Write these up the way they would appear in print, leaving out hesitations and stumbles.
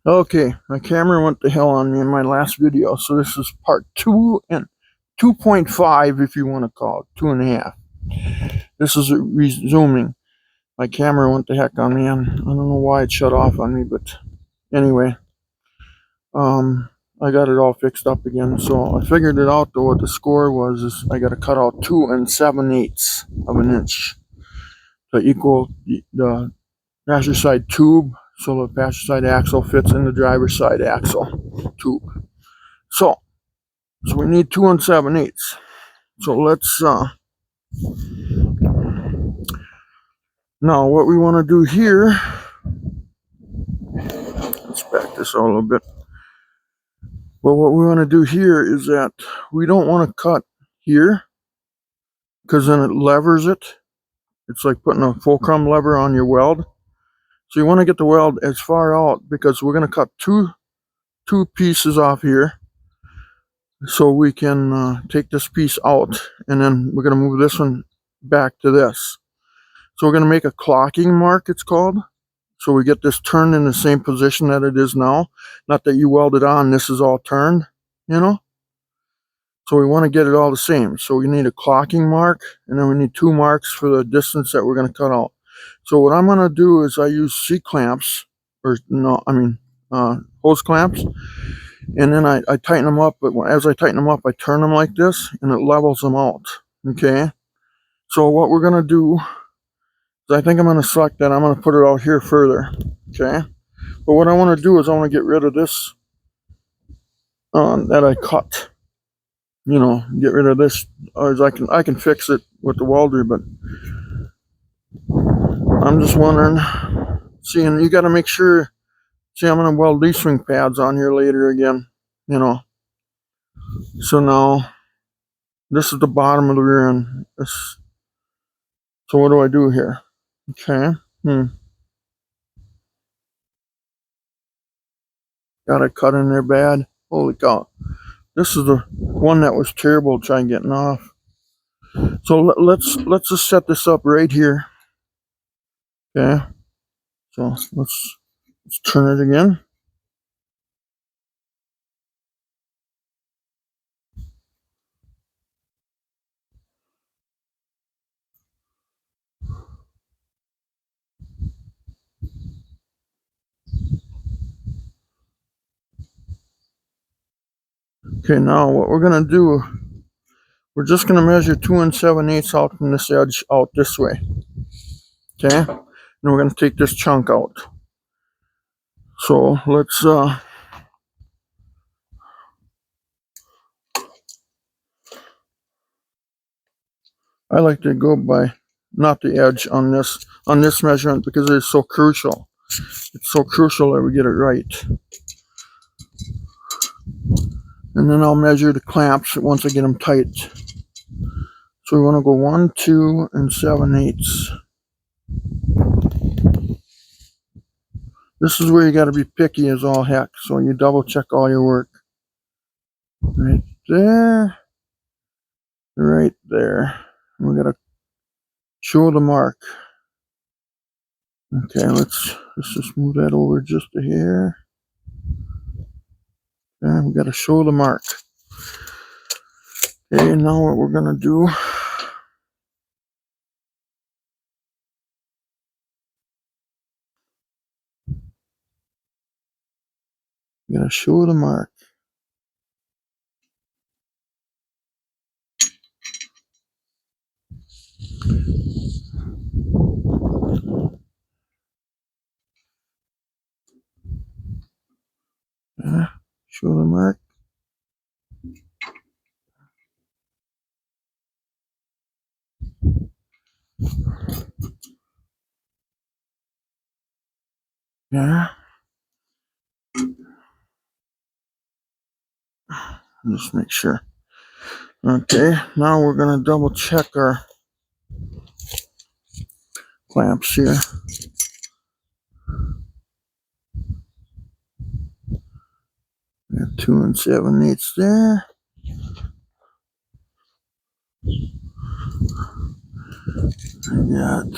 Okay, my camera went to hell on me in my last video, so this is part 2 and 2.5 if you want to call it, 2.5. This is resuming. My camera went to heck on me, and I don't know why it shut off on me, but anyway, I got it all fixed up again, so I figured it out though. What the score was is I got to cut out 2 7/8 of an inch to equal the passenger side tube, so the passenger side axle fits in the driver's side axle tube. So we need 2 7/8. So let's now what we want to do here. Let's back this out a little bit. Well, what we want to do here is that we don't want to cut here because then it levers it. It's like putting a fulcrum lever on your weld. So you want to get the weld as far out because we're going to cut two pieces off here. So we can take this piece out, and then we're going to move this one back to this. So we're going to make a clocking mark, it's called. So we get this turned in the same position that it is now. Not that you weld it on, this is all turned, you know. So we want to get it all the same. So we need a clocking mark, and then we need 2 marks for the distance that we're going to cut out. So what I'm going to do is I use C-clamps, or no, I mean hose clamps. And then I tighten them up, but as I tighten them up, I turn them like this, and it levels them out, okay? So what we're going to do is I think I'm going to select that. I'm going to put it out here further, okay? But what I want to do is I want to get rid of this that I cut. You know, get rid of this, or I can fix it with the welder, but I'm just wondering, seeing you got to make sure. See, I'm going to weld these swing pads on here later again, you know. So now, this is the bottom of the rear end. So what do I do here? Okay. Got it cut in there bad. Holy cow. This is the one that was terrible trying getting off. So let's just set this up right here. Okay. So let's turn it again. Okay, now what we're going to do, we're just going to measure 2 7/8 out from this edge out this way. Okay? And we're going to take this chunk out. So let's, I like to go by not the edge on this measurement because it's so crucial. It's so crucial that we get it right. And then I'll measure the clamps once I get them tight. So we want to go 1, 2, and 7/8. This is where you got to be picky as all heck. So you double check all your work. Right there. Right there. We got to show the mark. Okay, let's just move that over just a hair. Okay, we got to show the mark. Okay, now what we're going to do, we're going to show the mark. Show the mark. Yeah. Just make sure. Okay, now we're going to double check our clamps here. We got 2 7/8 there. I got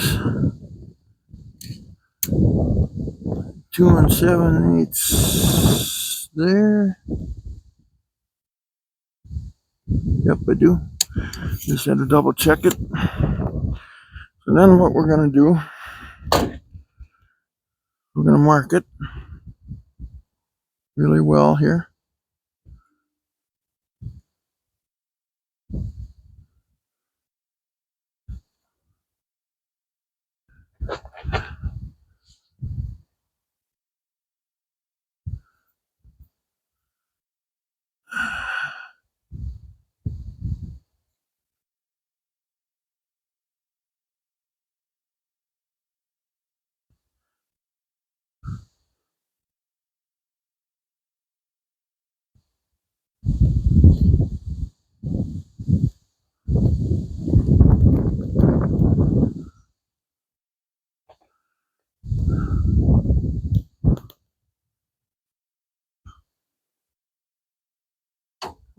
2 7/8 there. Yep, I do. Just had to double check it. So then what we're going to do, we're going to mark it really well here.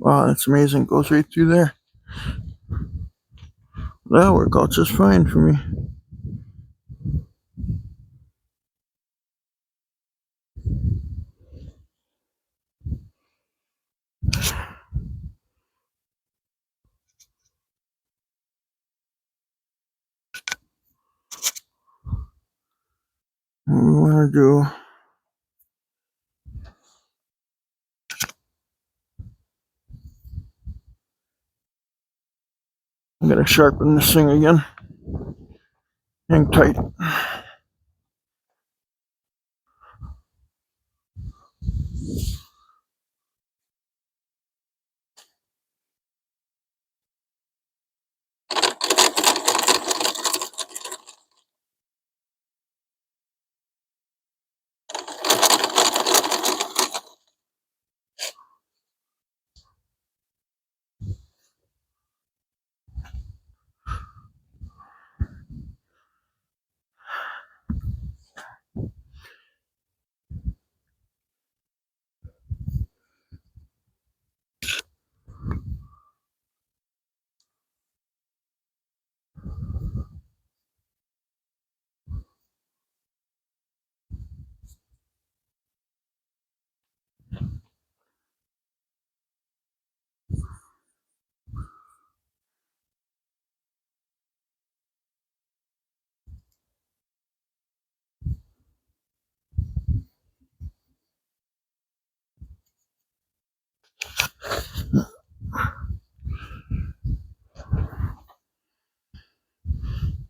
Wow, that's amazing. It goes right through there. That'll work out just fine for me. What we want to do, I'm going to sharpen this thing again. Hang tight.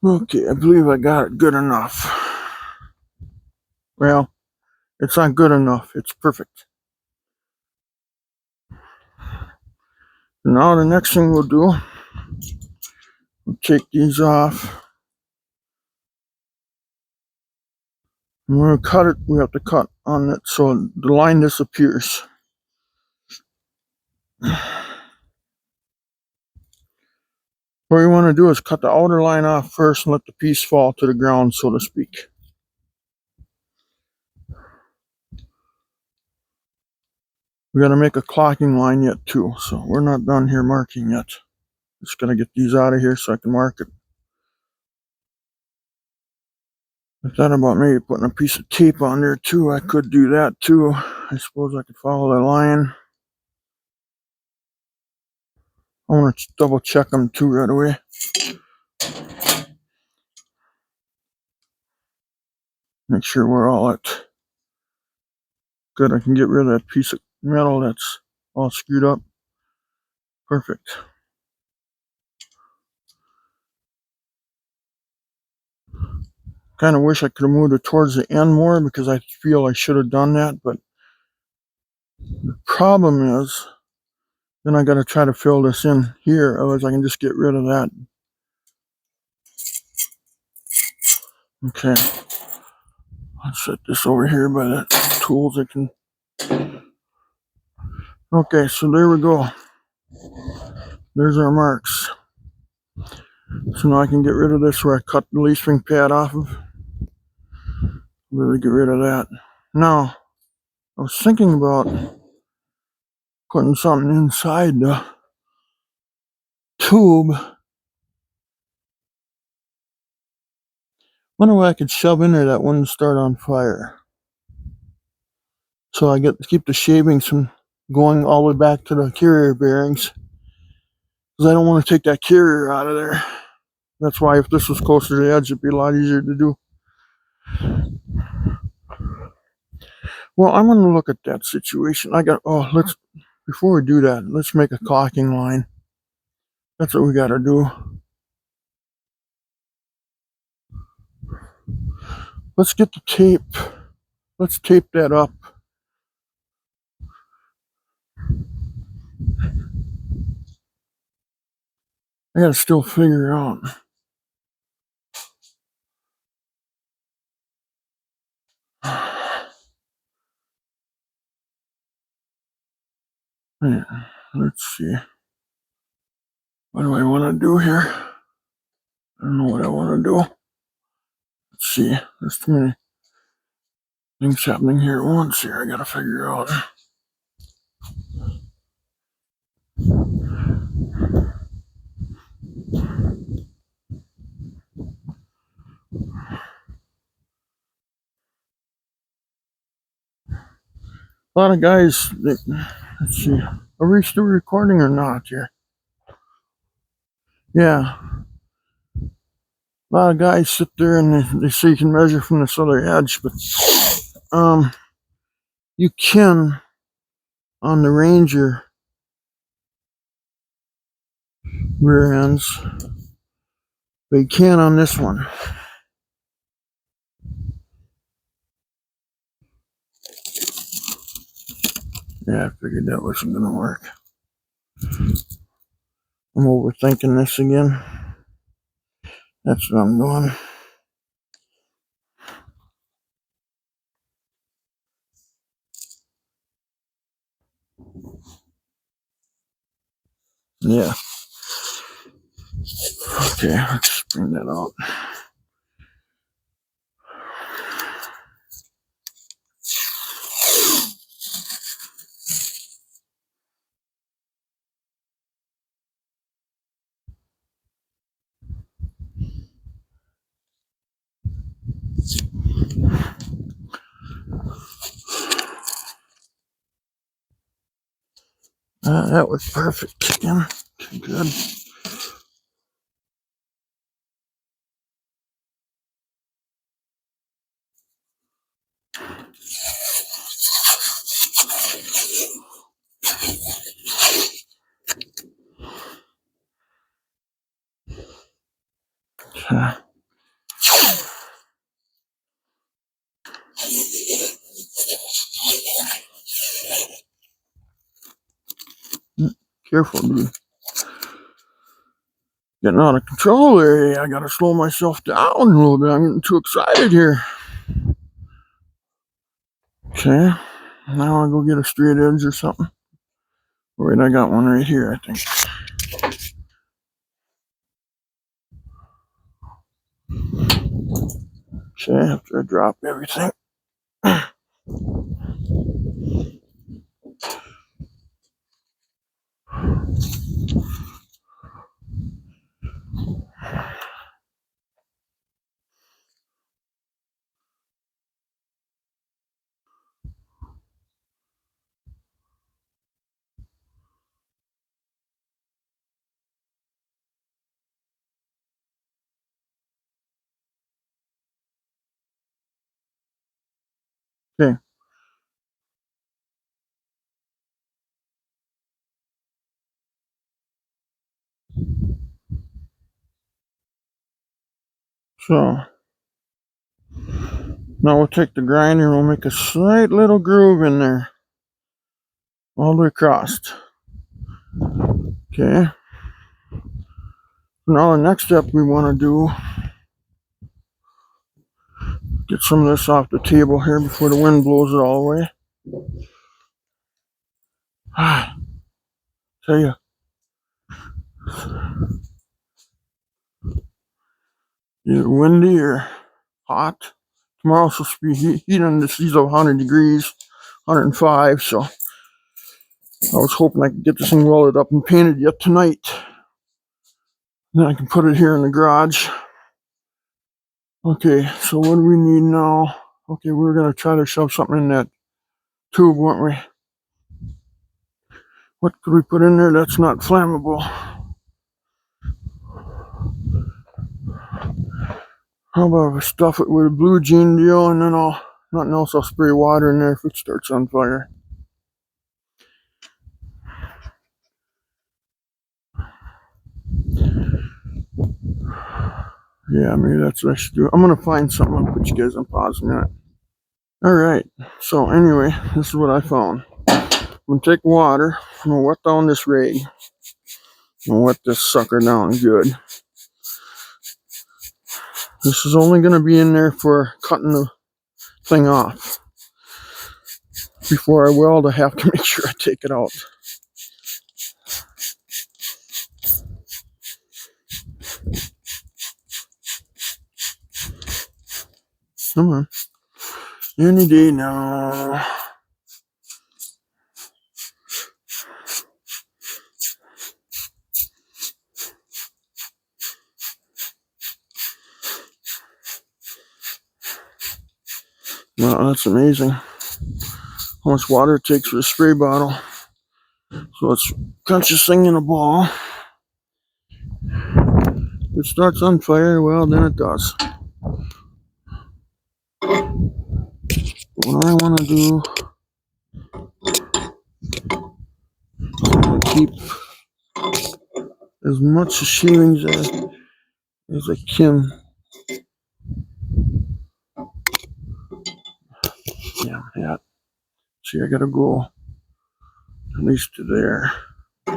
Okay, I believe I got it good enough. Well, it's not good enough. It's perfect. Now the next thing we'll do, we'll take these off. And we're going to cut it. We have to cut on it so the line disappears. What we want to do is cut the outer line off first and let the piece fall to the ground, so to speak. We got to make a clocking line yet too, so we're not done here marking yet. Just gonna get these out of here so I can mark it. I thought about maybe putting a piece of tape on there too. I could do that too. I suppose I could follow the line. I want to double check them too right away. Make sure we're all at good. I can get rid of that piece of metal that's all screwed up. Perfect. Kind of wish I could have moved it towards the end more because I feel I should have done that, but the problem is then I got to try to fill this in here, otherwise I can just get rid of that. Okay. I'll set this over here by the tools I can. Okay, so there we go. There's our marks. So now I can get rid of this where I cut the leaf spring pad off of. Really get rid of that. Now, I was thinking about putting something inside the tube. Wonder what I could shove in there that wouldn't start on fire. So I get to keep the shavings from going all the way back to the carrier bearings, because I don't want to take that carrier out of there. That's why if this was closer to the edge, it'd be a lot easier to do. Well, I'm going to look at that situation. Before we do that, let's make a caulking line. That's what we got to do. Let's get the tape. Let's tape that up. I got to still figure out. Yeah, let's see. What do I want to do here? I don't know what I want to do. Let's see. There's too many things happening here at once here. I got to figure out. A lot of guys, let's see. Are we still recording or not here? Yeah. A lot of guys sit there and they say you can measure from this other edge, but you can on the Ranger rear ends, but you can't on this one. Yeah, I figured that wasn't gonna work. I'm overthinking this again. That's what I'm doing. Yeah. Okay, let's bring that out. That was perfect again. Good. Okay. Careful, dude. Getting out of control there. I gotta slow myself down a little bit. I'm getting too excited here. Okay. Now I'll go get a straight edge or something. Wait, I got one right here, I think. Okay, after I drop everything. Okay. So now we'll take the grinder and we'll make a slight little groove in there. All the way across. Okay. Now the next step we want to do, get some of this off the table here before the wind blows it all away. Tell you, either windy or hot. Tomorrow's supposed to be heating this seas of 100 degrees, 105. So I was hoping I could get this thing welded up and painted yet tonight. Then I can put it here in the garage. Okay, so what do we need now? Okay, we're gonna try to shove something in that tube, weren't we? What could we put in there that's not flammable? How about we stuff it with a blue jean deal, and then nothing else, I'll spray water in there if it starts on fire. Yeah, maybe that's what I should do. I'm gonna find something. I'll put you guys on pause in a minute. Alright, so anyway, this is what I found. I'm gonna take water, I'm gonna wet down this rag. I'm gonna wet this sucker down good. This is only gonna be in there for cutting the thing off. Before I weld, I have to make sure I take it out. Come on. Any day now. Wow, that's amazing. How much water it takes for a spray bottle. So let's punch this thing in a ball. If it starts on fire, well, then it does. What I want to do, I'm going to keep as much shavings as I can. Yeah, yeah. See, I got to go at least to there. I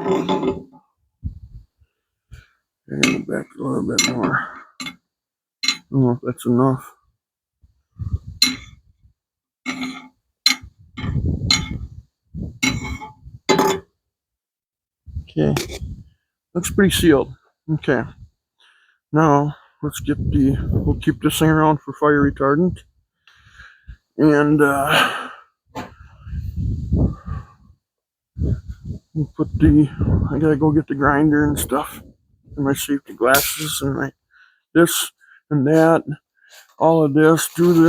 got to go back a little bit more. I don't know if that's enough. Okay, looks pretty sealed. Okay, now let's get we'll keep this thing around for fire retardant. And we'll put I gotta go get the grinder and stuff, and my safety glasses, and my this and that, all of this, do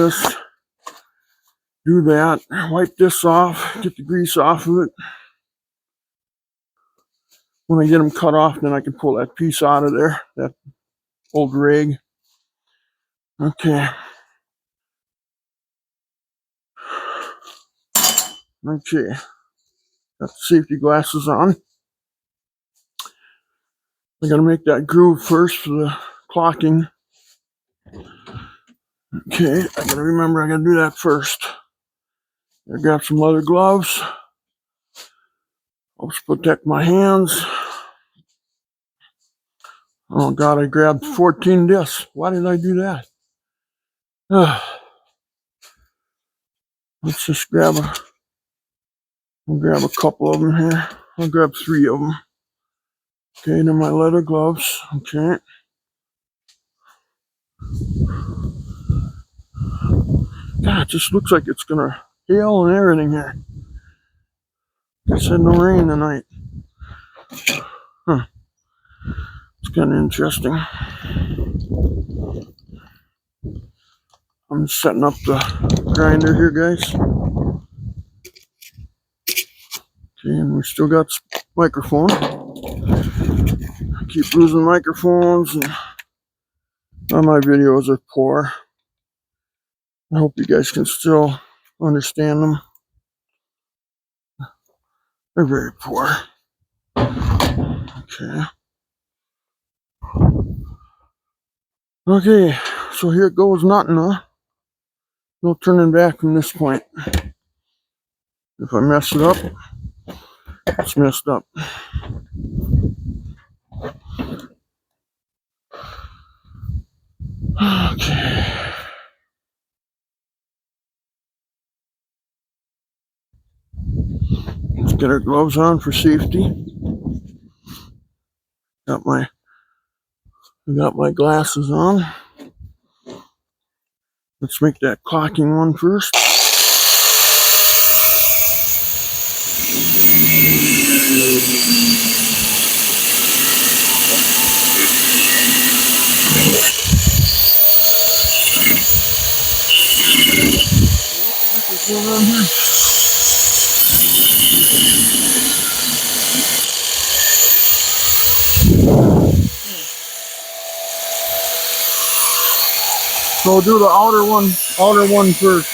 that, wipe this off, get the grease off of it. When I get them cut off, then I can pull that piece out of there, that old rig. Okay. Okay. Got the safety glasses on. I gotta make that groove first for the clocking. Okay, I gotta remember I gotta do that first. I got some leather gloves. Helps protect my hands. Oh God, I grabbed 14 discs. Why did I do that? Let's just grab I'll grab a couple of them here. I'll grab 3 of them. Okay, then my leather gloves. Okay. God, it just looks like it's gonna hail and everything here. It said no rain tonight. Huh. It's kind of interesting. I'm setting up the grinder here, guys. Okay, and we still got microphone. I keep losing microphones, and all my videos are poor. I hope you guys can still understand them. They're very poor. Okay. Okay, so here it goes, nothing, huh? No turning back from this point. If I mess it up, it's messed up. Okay. Let's get our gloves on for safety. Got my glasses on. Let's make that clocking one first. What's going on here? So do the outer one first.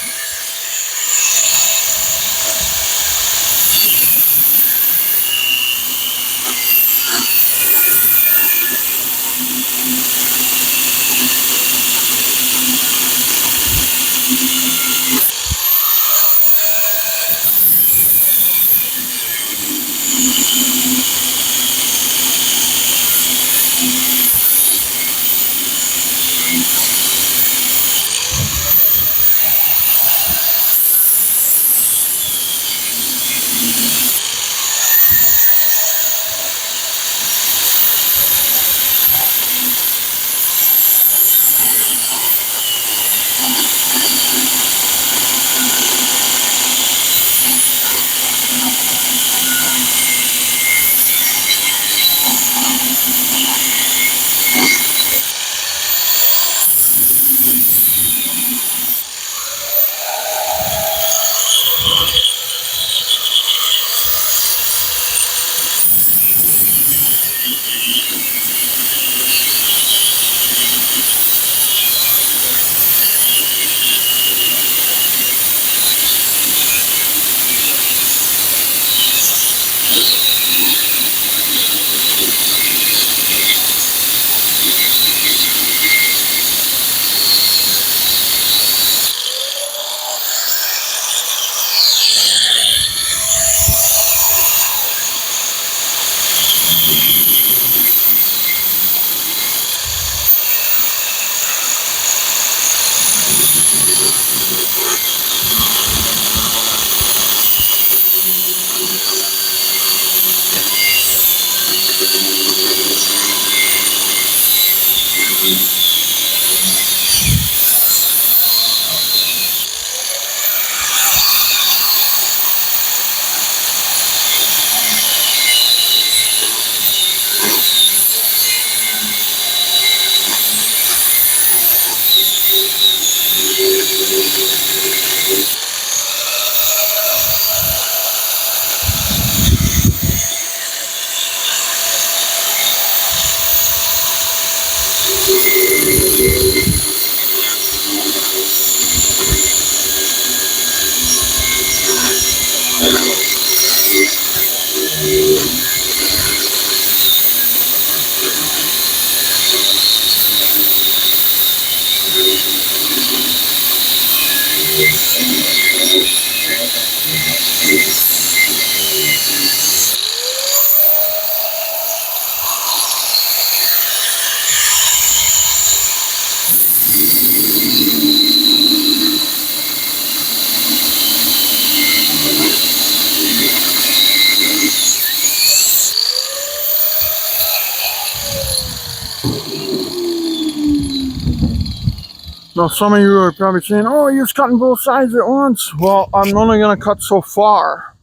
Now some of you are probably saying, oh, you're just cutting both sides at once. Well, I'm only going to cut so far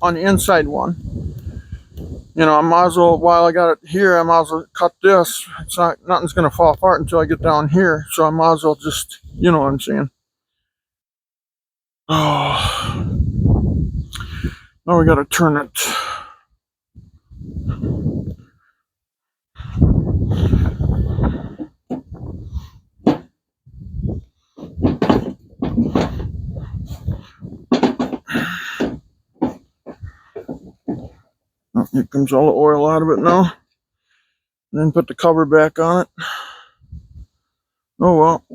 on the inside one. You know, I might as well, while I got it here, I might as well cut this. It's not, nothing's going to fall apart until I get down here. So I might as well just, you know what I'm saying. Oh, now we got to turn it. Oh, here comes all the oil out of it now. And then put the cover back on it. Oh well,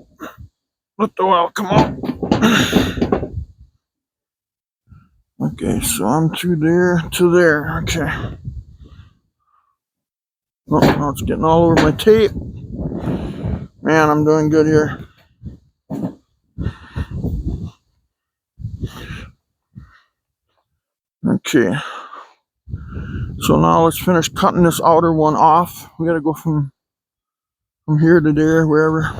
let the oil come out. Okay, so I'm through there to there. Okay. Oh, now it's getting all over my tape. Man, I'm doing good here. Okay. So now let's finish cutting this outer one off. We gotta go from here to there, wherever.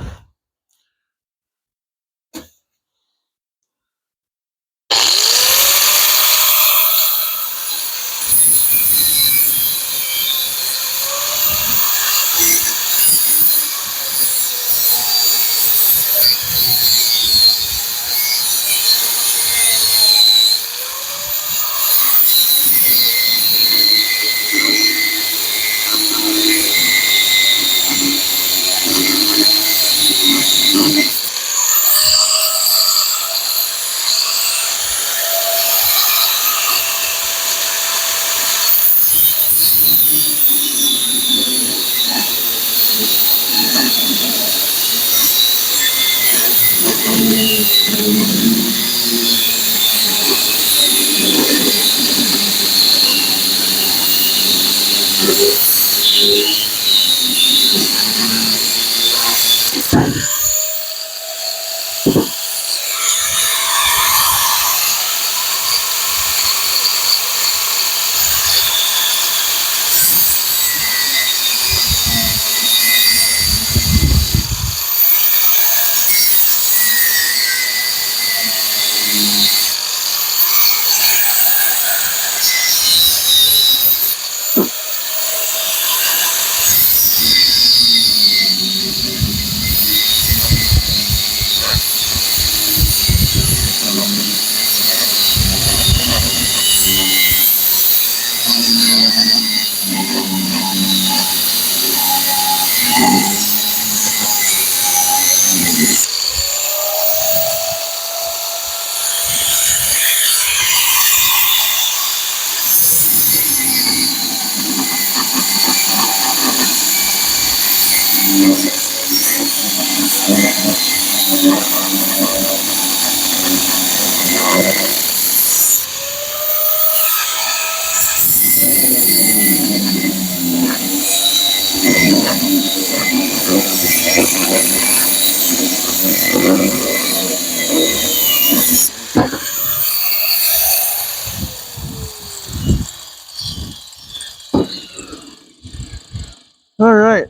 All right,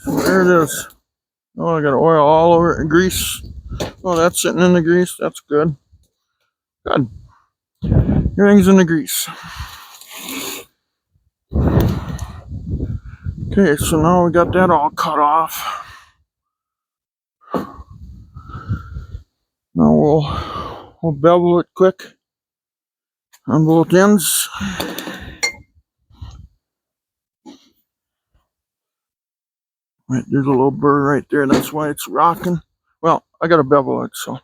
there it is. Oh, I got oil all over it and grease. Oh, that's sitting in the grease. That's good. Good. Everything's in the grease. Okay, so now we got that all cut off. Now we'll bevel it quick on both ends. Right, there's a little burr right there. That's why it's rocking. Well, I gotta bevel it, so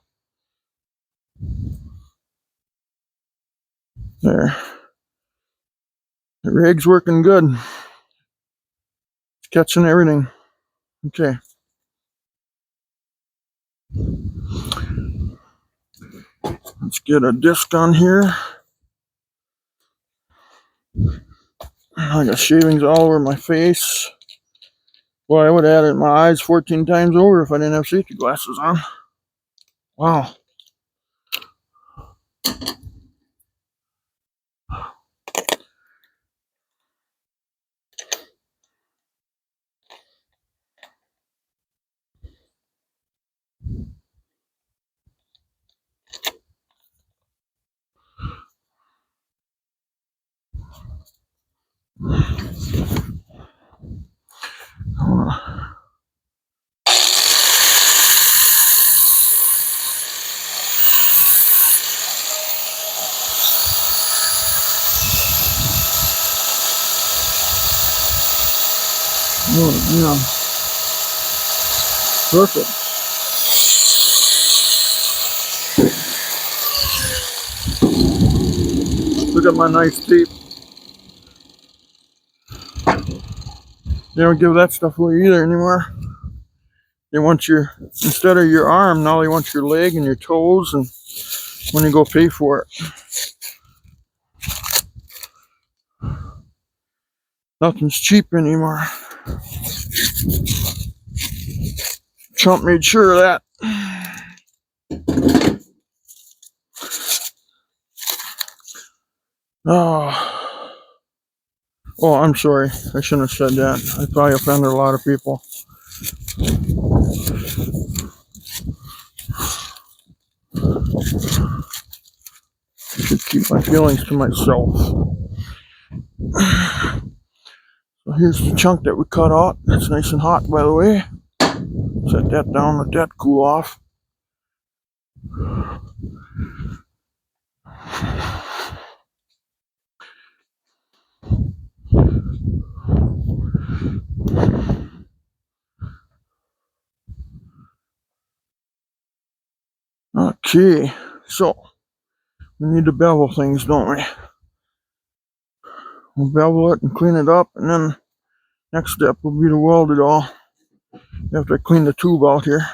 there. The rig's working good. It's catching everything. Okay. Let's get a disc on here. I got shavings all over my face. Well, I would have had it in my eyes 14 times over if I didn't have safety glasses on. Wow. Oh, yeah. Perfect. Look at my nice tape. They don't give that stuff away either anymore. They want your, instead of your arm, now they want your leg and your toes, and when you go pay for it. Nothing's cheap anymore. Trump made sure of that. Oh, I'm sorry. I shouldn't have said that. I probably offended a lot of people. I should keep my feelings to myself. So here's the chunk that we cut out. It's nice and hot, by the way. Set that down, let that cool off. Okay, so we need to bevel things, don't we? We'll bevel it and clean it up, and then next step will be to weld it all. After I clean the tube out here.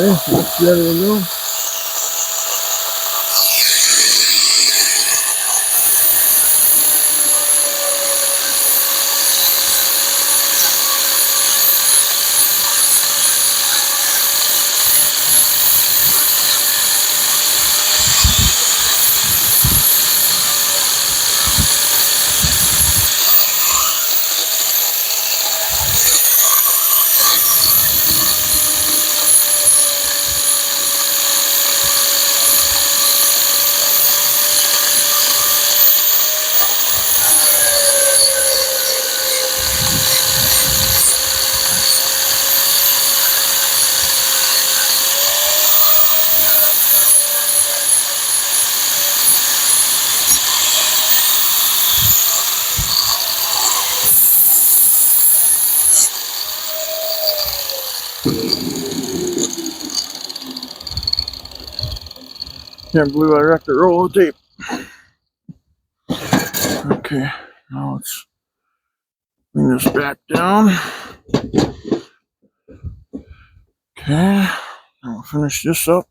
that's ready to go. Can't believe I wrecked the roll of tape. Okay, now let's bring this back down. Okay, now we'll finish this up.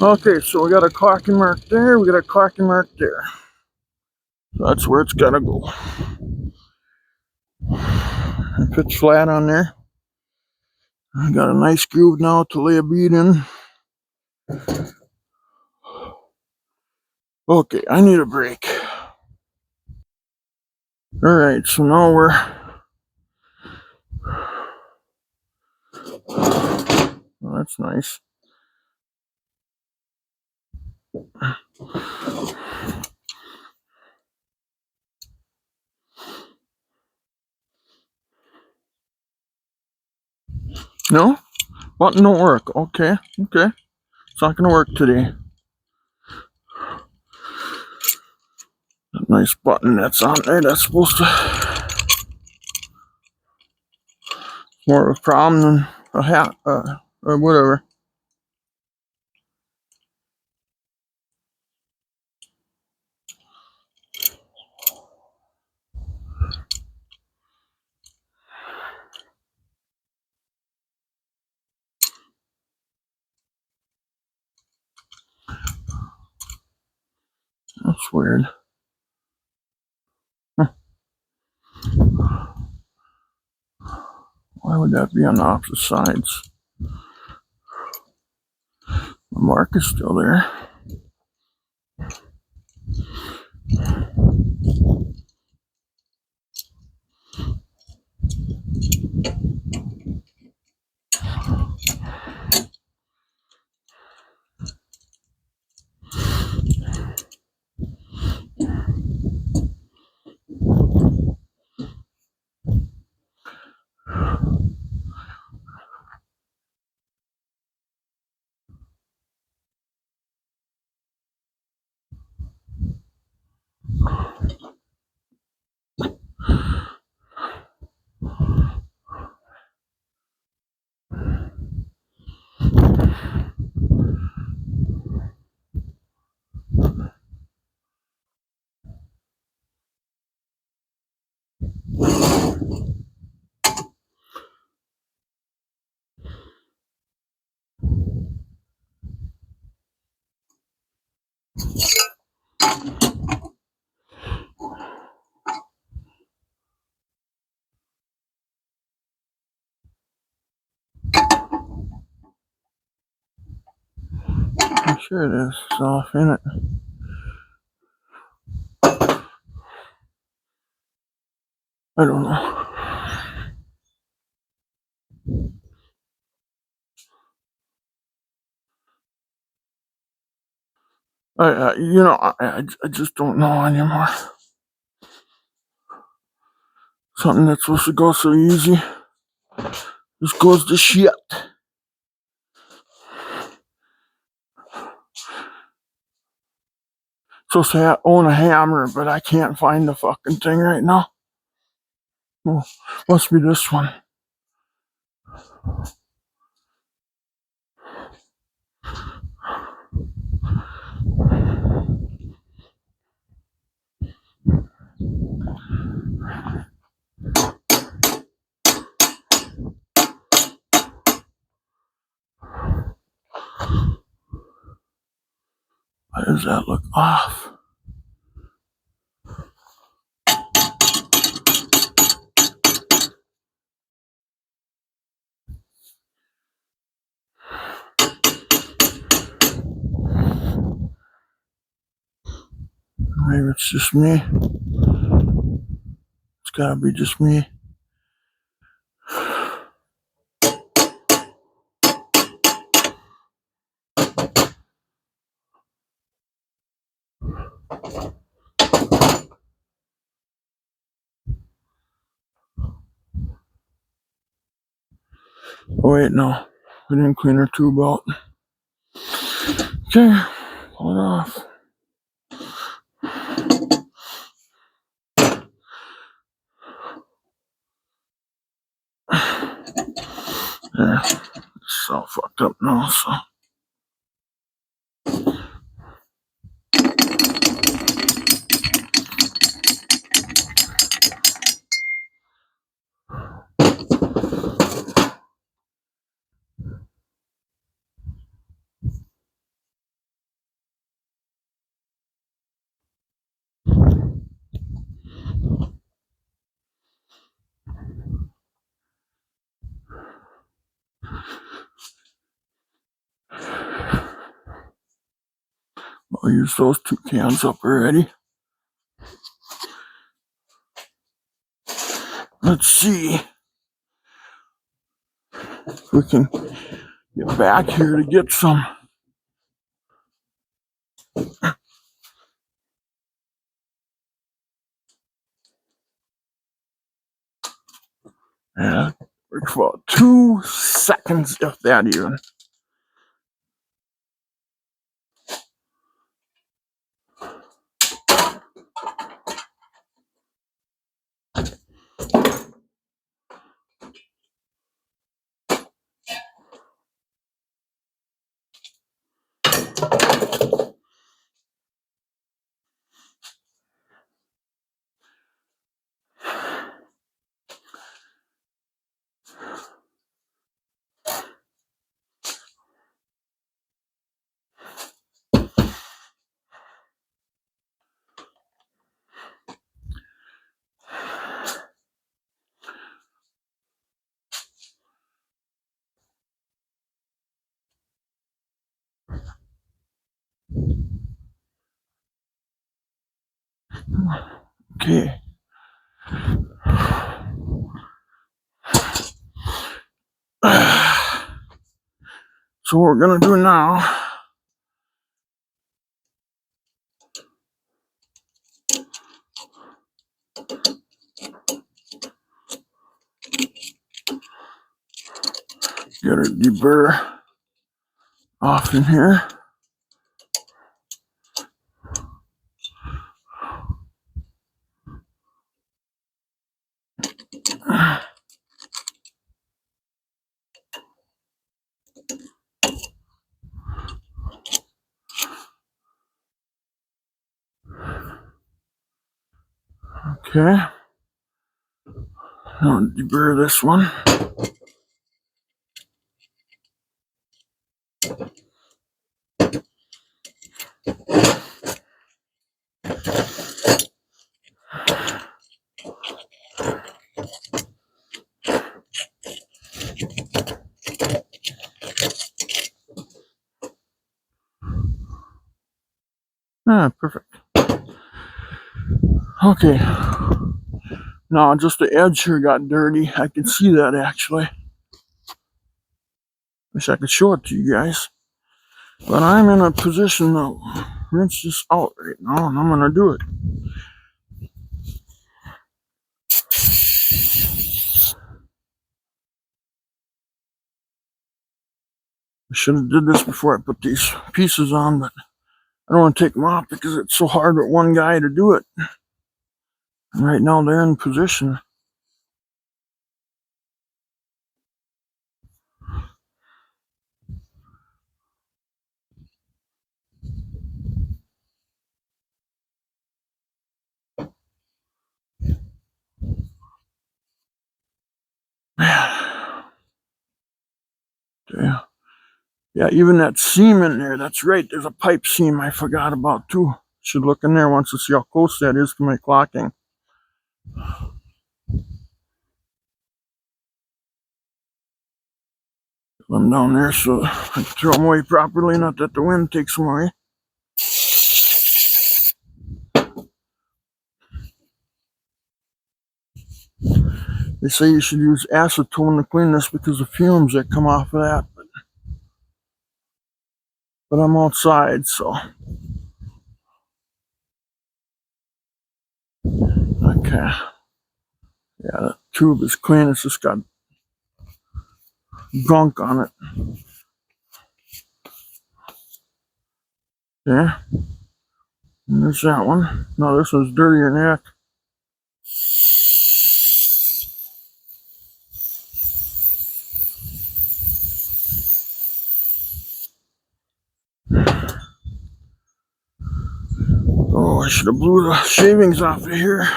Okay, so we got a clocking mark there, we got a clocking mark there. So that's where it's gotta go. And pitch flat on there. I got a nice groove now to lay a bead in. Okay, I need a break. Alright, so now we're... Well, that's nice. No? Button don't work. Okay, okay. It's not gonna work today. That nice button that's on there, that's supposed to... More of a problem than a hat, or whatever. That's weird. Huh. Why would that be on the opposite sides? The mark is still there. I'm sure it is. It's off in it. I don't know. I just don't know anymore. Something that's supposed to go so easy just goes to shit. Supposed to own a hammer, but I can't find the fucking thing right now. Oh, must be this one. Why does that look off? Maybe it's just me. It's gotta be just me. Oh wait, no. We didn't clean our tube out. Okay, pull it off. There. It's all fucked up now, so. I'll use those 2 cans up already. Let's see if we can get back here to get some. Yeah, works for about 2 seconds, if that even. Okay. So what we're gonna do now, get our deburr off in here. Okay. Now deburr this one. Ah, perfect. Okay. Now just the edge here got dirty. I can see that actually. Wish I could show it to you guys. But I'm in a position rinse this out right now, and I'm gonna do it. I should have did this before I put these pieces on, but I don't want to take them off because it's so hard with one guy to do it. And right now they're in position. Man. Yeah, even that seam in there, that's right. There's a pipe seam I forgot about too. Should look in there once to see how close that is to my clocking. Put them down there so I can throw them away properly, not that the wind takes them away. They say you should use acetone to clean this because of fumes that come off of that. But I'm outside, so. Okay. Yeah, the tube is clean. It's just got gunk on it. Yeah. And there's that one. No, this one's dirtier than that. Oh, I should have blew the shavings off of here.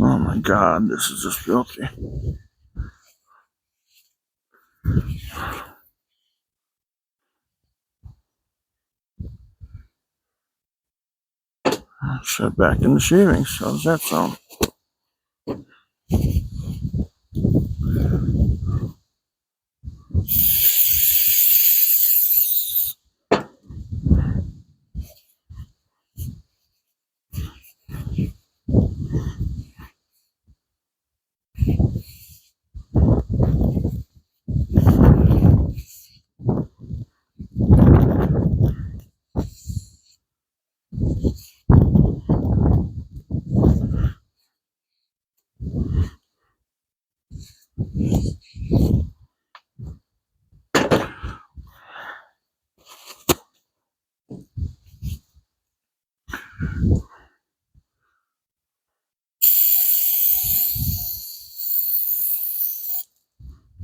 Oh my God, this is just filthy. Shut back in the shavings. How does that sound?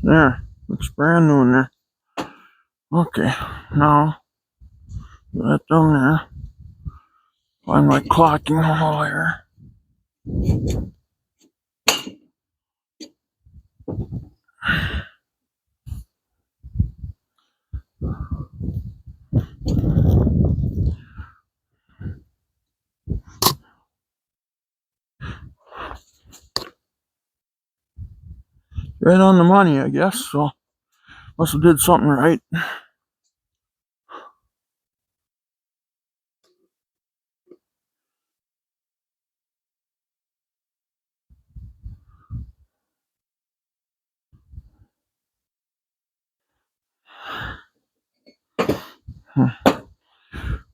There, looks brand new in there. Okay, now put that down there. Find my clocking hole here. Right on the money, I guess. So must have did something right.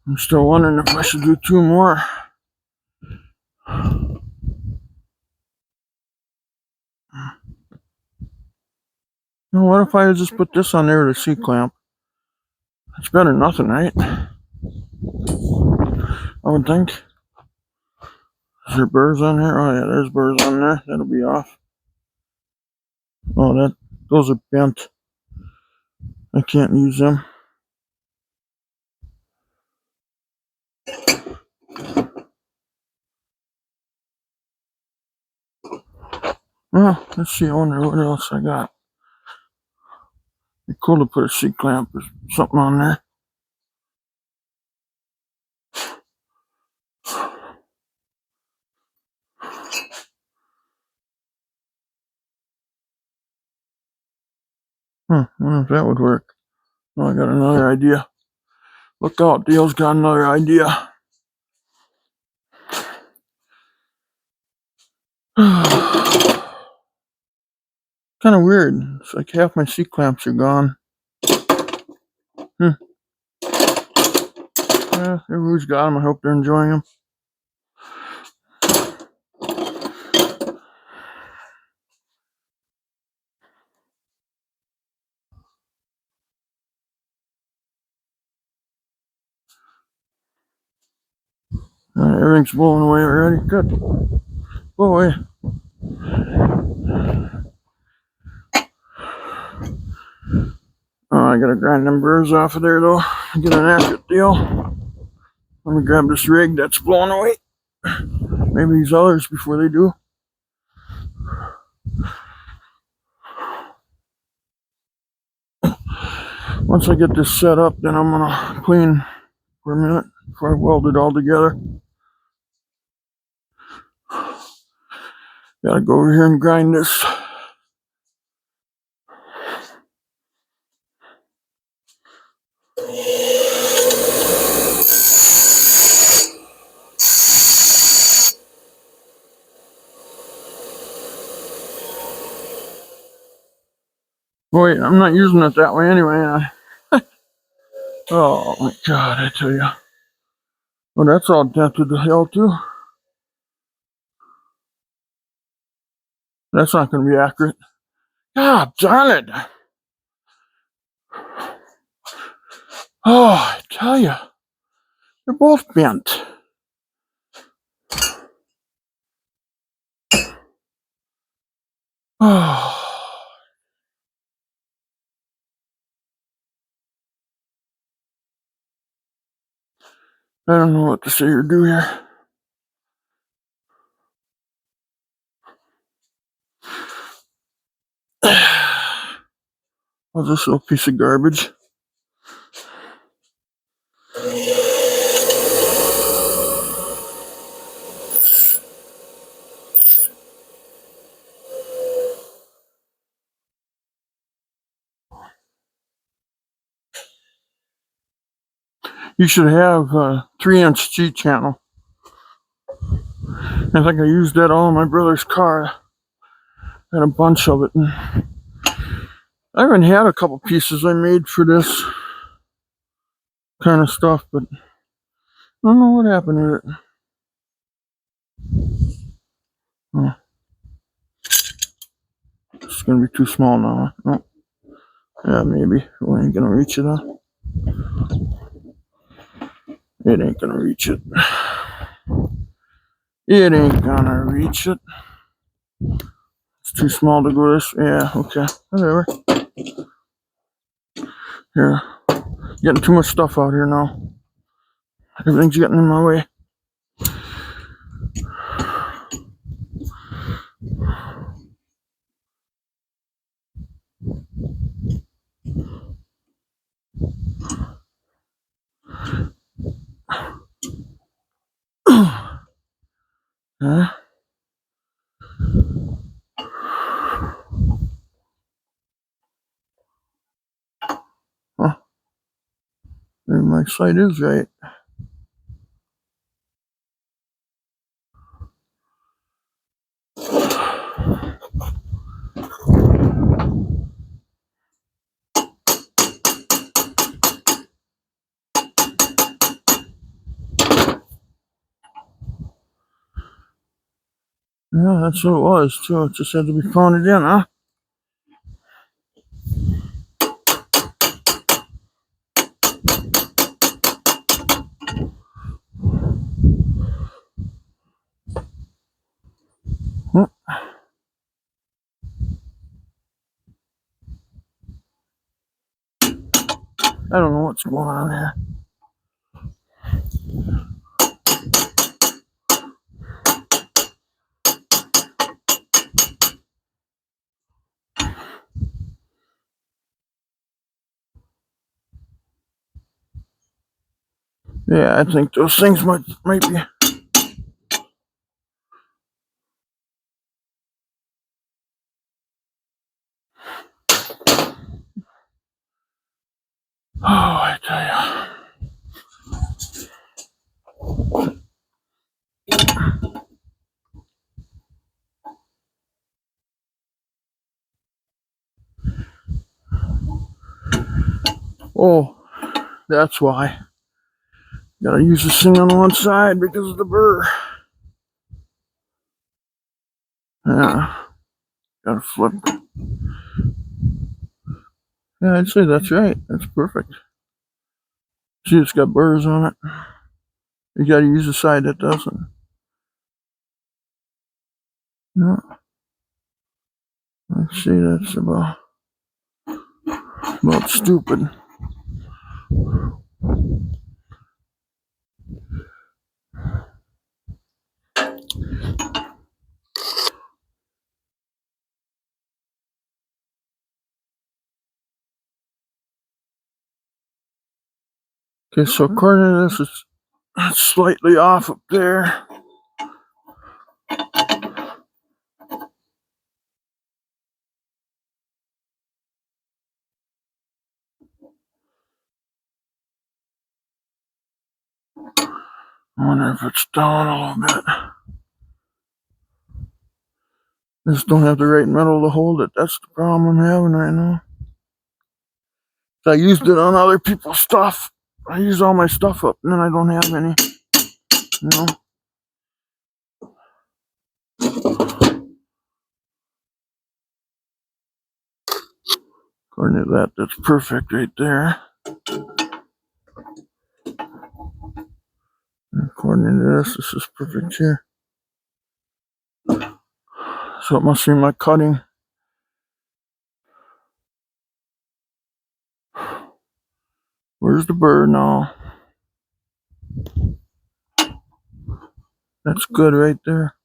I'm still wondering if I should do two more. Now, what if I just put this on there with a C-clamp? It's better than nothing, right? I would think. Is there burrs on here? Oh yeah, there's burrs on there. That'll be off. Oh, those are bent. I can't use them. Well, let's see. I wonder what else I got. It'd be cool to put a C-clamp or something on there. I wonder if that would work. Oh, I got another idea. Look out, Dale's got another idea. Kind of weird. It's like half my C-clamps are gone. Yeah, everybody's got them. I hope they're enjoying them. Everything's blowing away already. Good. Blow away. Oh, I gotta grind them burrs off of there though. Get an accurate deal. Let me grab this rig that's blowing away. Maybe these others before they do. Once I get this set up, then I'm gonna clean for a minute before I weld it all together. Gotta go over here and grind this. Wait, I'm not using it that way anyway. Oh my God, I tell you. Oh, that's all dented to hell too. That's not going to be accurate. God darn it. Oh, I tell you. They're both bent. Oh. I don't know what to say or do here. Oh, this little piece of garbage. You should have a 3-inch G channel. I think I used that all in my brother's car. I had a bunch of it. And I even had a couple pieces I made for this kind of stuff, but I don't know what happened to it. Oh. It's going to be too small now. Oh. Yeah, maybe. We ain't going to reach it, huh? It ain't going to reach it. It ain't going to reach it. It's too small to go this. Yeah, okay. Whatever. Here. Getting too much stuff out here now. Everything's getting in my way. Huh? Huh. Maybe my sight is right. Yeah, that's what it was, too. It just had to be pounded in, huh? I don't know what's going on here. Yeah, I think those things might be. Oh, I tell you. Oh, that's why. Gotta use this thing on one side because of the burr. Yeah, gotta flip. Yeah, I'd say that's right. That's perfect. See, it's got burrs on it. You gotta use the side that doesn't. No. Let's see, that's about stupid. Okay, so according to this, it's slightly off up there. I wonder if it's down a little bit. I just don't have the right metal to hold it. That's the problem I'm having right now. I used it on other people's stuff. I use all my stuff up, and then I don't have any. You know? According to that, that's perfect right there. And according to this is perfect here. So it must be my cutting. Where's the burr now? That's good right there.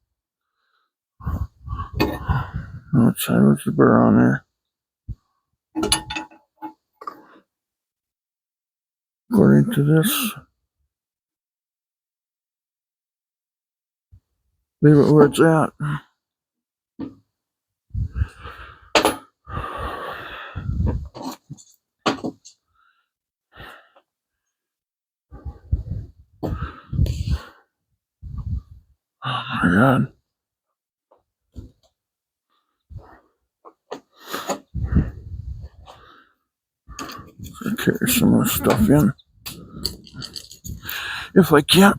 Let's see, where's the burr on there? According to this, leave it where it's at. Oh my God. I'll carry some of the stuff in. If I can.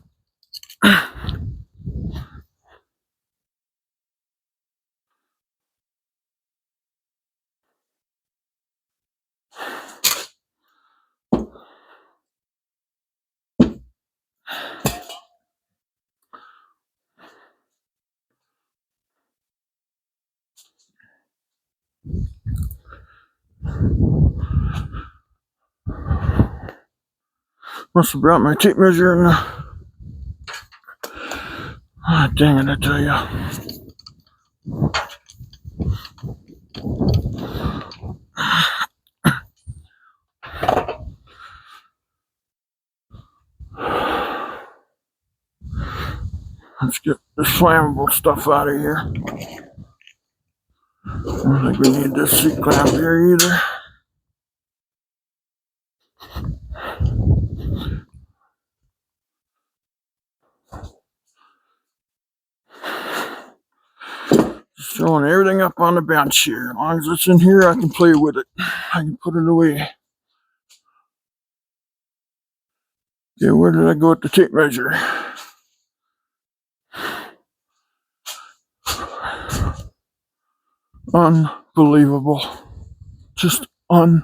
Must have brought my tape measure in. Ah, dang it, I tell you. Let's get this flammable stuff out of here. I don't think we need this seat clamp here either. Just throwing everything up on the bench here. As long as it's in here, I can play with it. I can put it away. Okay, where did I go with the tape measure? Unbelievable. Just unreal.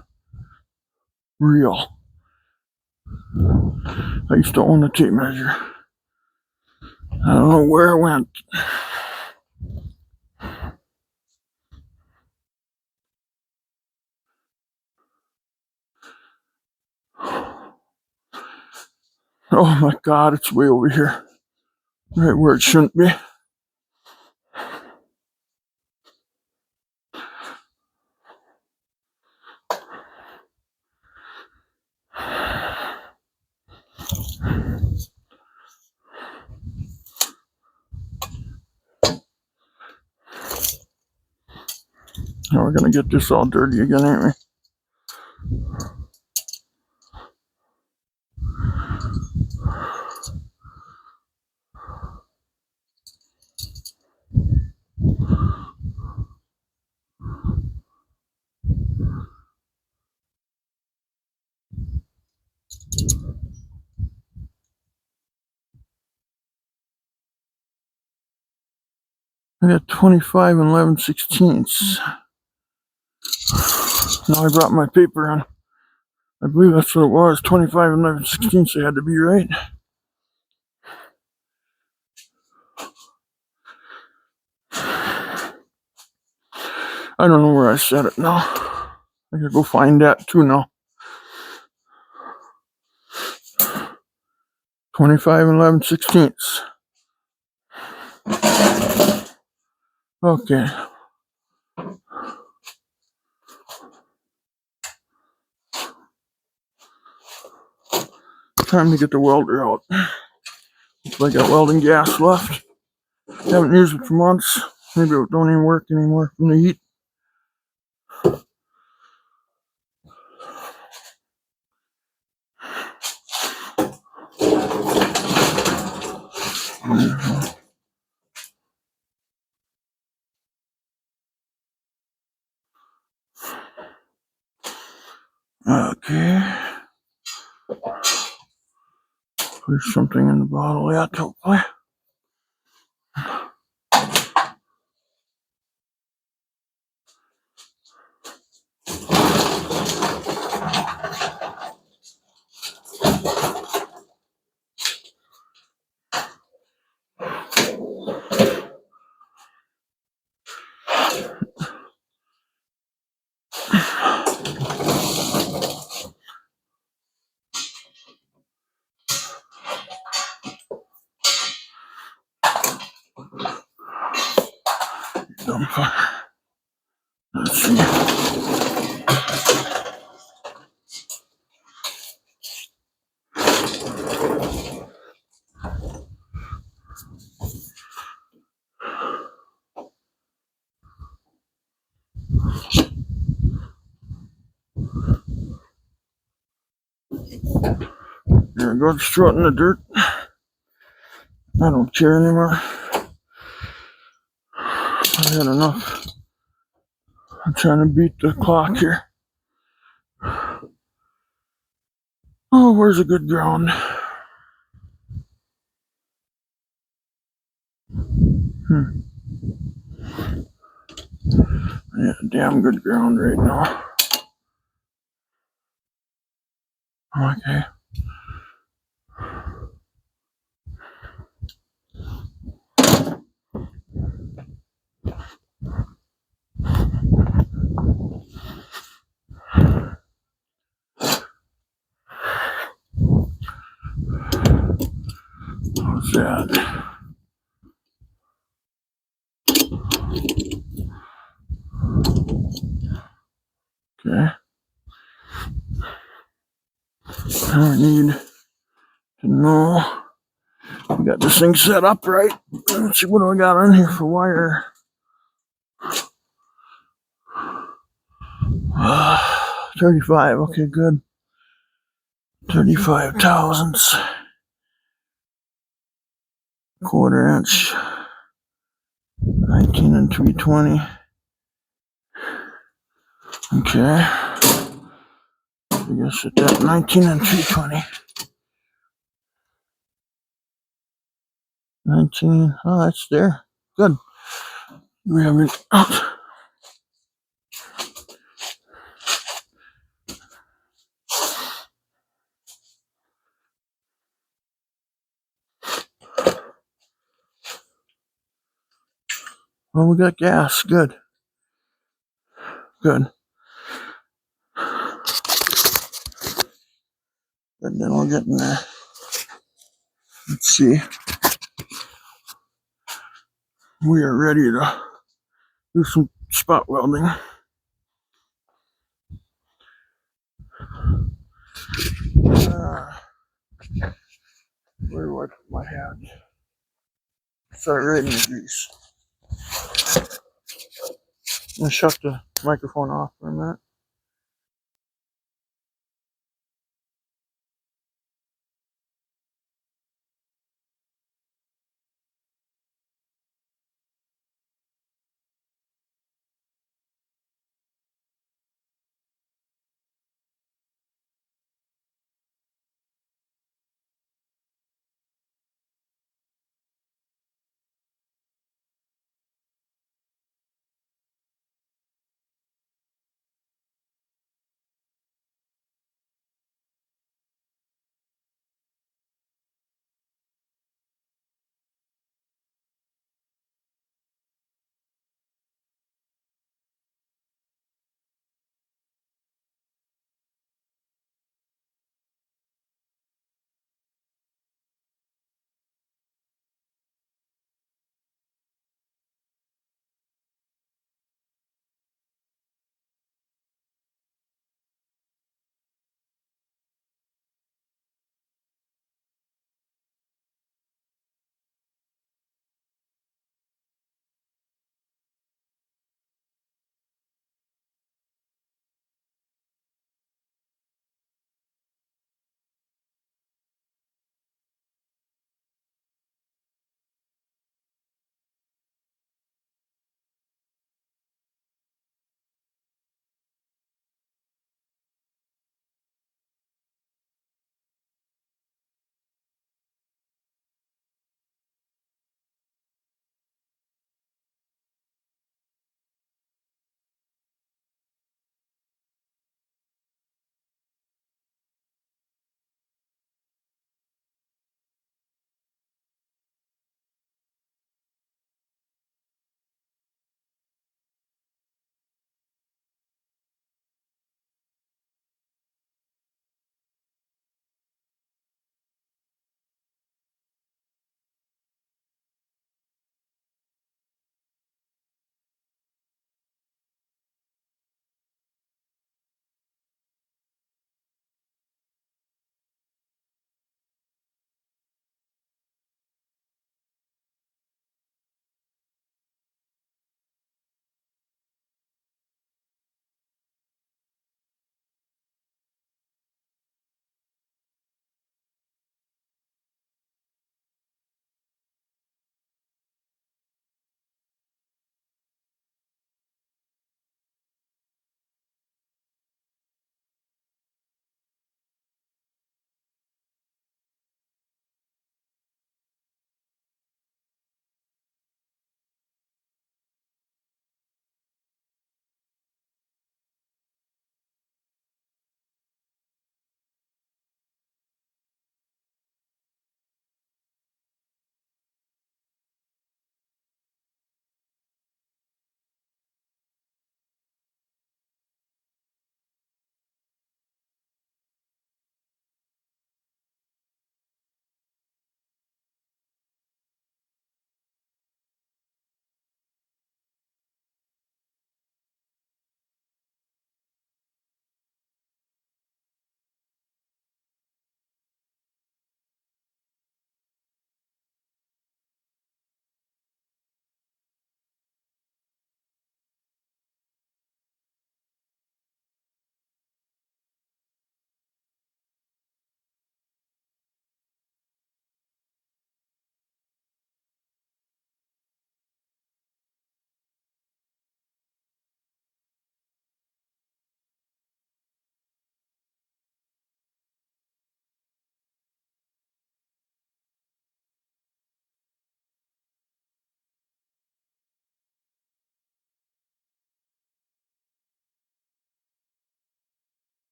I used to own a tape measure. I don't know where it went. Oh my God, it's way over here. Right where it shouldn't be. Now we're gonna get this all dirty again, ain't we? I got 25 and 11/16. Now I brought my paper on. I believe that's what it was. 25 and 11/16. They had to be right. I don't know where I set it now. I gotta go find that too now. 25 and 11/16. Okay. Time to get the welder out. Looks like I got welding gas left. Haven't used it for months. Maybe it don't even work anymore from the heat. Okay. There's something in the bottle. Yeah, hopefully. Let's see. There it goes, throw it in the dirt. I don't care anymore. I've had enough. I'm trying to beat the clock here. Oh, where's a good ground? Yeah, damn good ground right now. Okay. What's that? Okay. I need to know we got this thing set up right. Let's see, what do I got on here for wire? 35. Okay, good. 35 thousandths. Quarter inch. 19 and 320. Okay. I guess at that 19 and 320. 19. Oh, that's there. Good. We have it out. Well, we got gas. Good. Good. And then we'll get in there. Let's see. We are ready to do some spot welding. Where do I put my hand? Start right in the grease. I'm gonna shut the microphone off for a minute.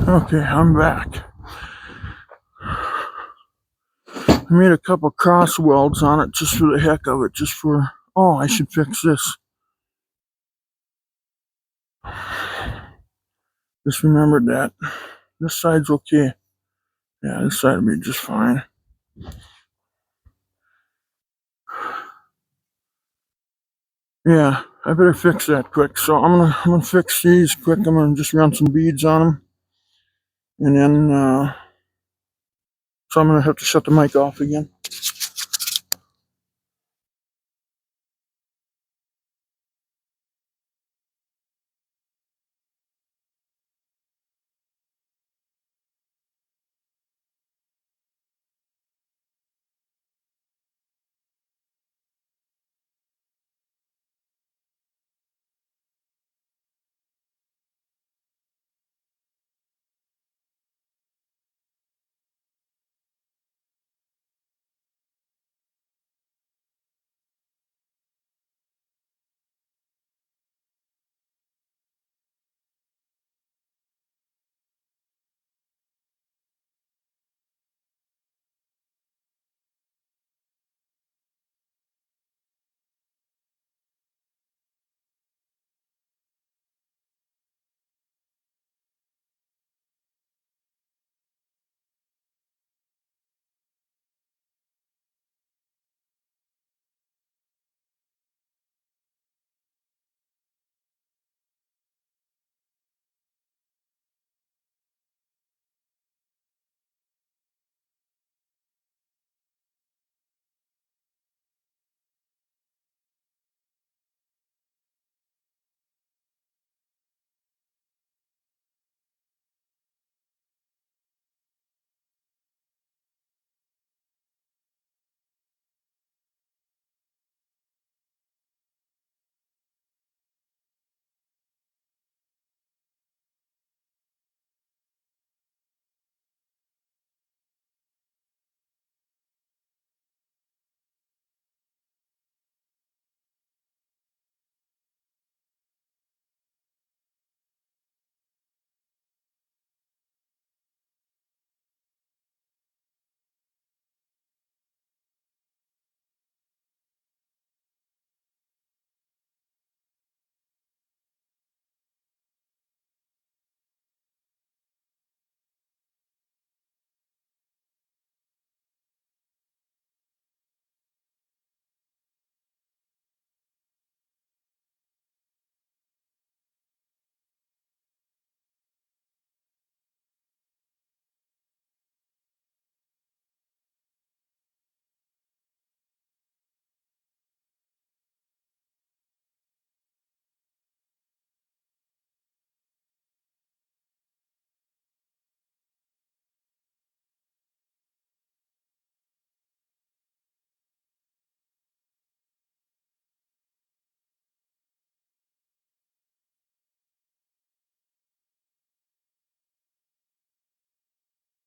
Okay, I'm back. I made a couple cross welds on it just for the heck of it, oh, I should fix this. Just remembered that. This side's okay. Yeah, this side will be just fine. Yeah, I better fix that quick. So I'm gonna fix these quick. I'm gonna just run some beads on them, and then so I'm gonna have to shut the mic off again.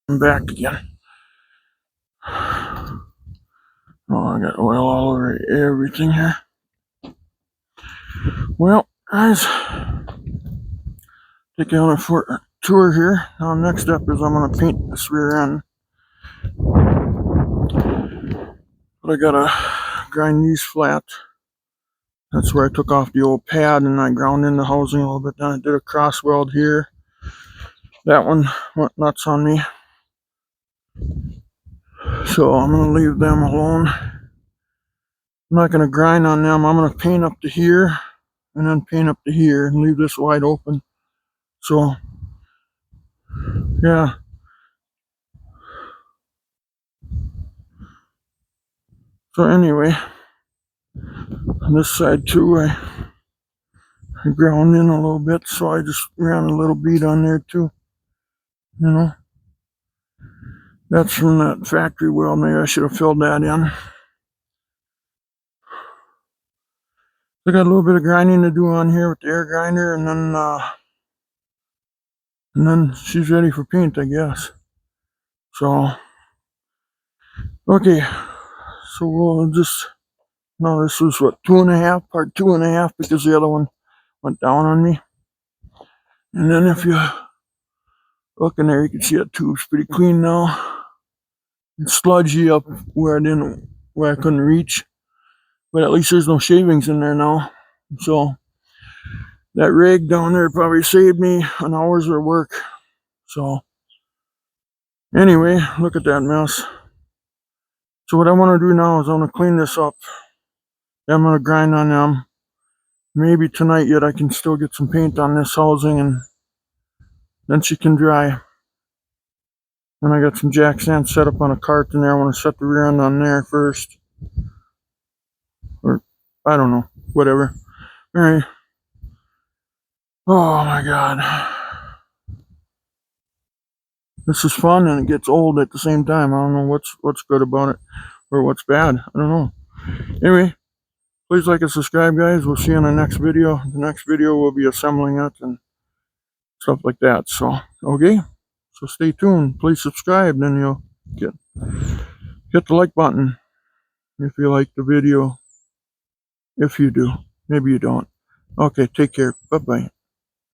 I'm back again. Oh, I got oil all over everything here. Well, guys, take you on a tour here. Now, next up is I'm gonna paint this rear end. But I gotta grind these flat. That's where I took off the old pad and I ground in the housing a little bit. Then I did a cross weld here. That one went nuts on me. So I'm gonna leave them alone. I'm not gonna grind on them. I'm gonna paint up to here and then paint up to here and leave this wide open. So yeah. So anyway, on this side too, I ground in a little bit, so I just ran a little bead on there too. You know, that's from that factory weld. Maybe I should have filled that in. I got a little bit of grinding to do on here with the air grinder, and then she's ready for paint, I guess. So okay, so we'll just no. This was what, part 2.5, because the other one went down on me. And then if you Look in there, you can see that tube's pretty clean now. It's sludgy up where I couldn't reach. But at least there's no shavings in there now. So that rig down there probably saved me an hour's of work. So anyway, look at that mess. So what I want to do now is I'm going to clean this up. I'm going to grind on them. Maybe tonight yet I can still get some paint on this housing and then she can dry. And I got some jack sand set up on a cart in there. I want to set the rear end on there first. Or, I don't know. Whatever. Alright. Oh my god. This is fun and it gets old at the same time. I don't know what's good about it or what's bad. I don't know. Anyway, please like and subscribe, guys. We'll see you in the next video. The next video will be assembling it and stuff like that. So, okay. So stay tuned. Please subscribe. Then you'll hit the like button if you like the video. If you do. Maybe you don't. Okay, take care. Bye-bye.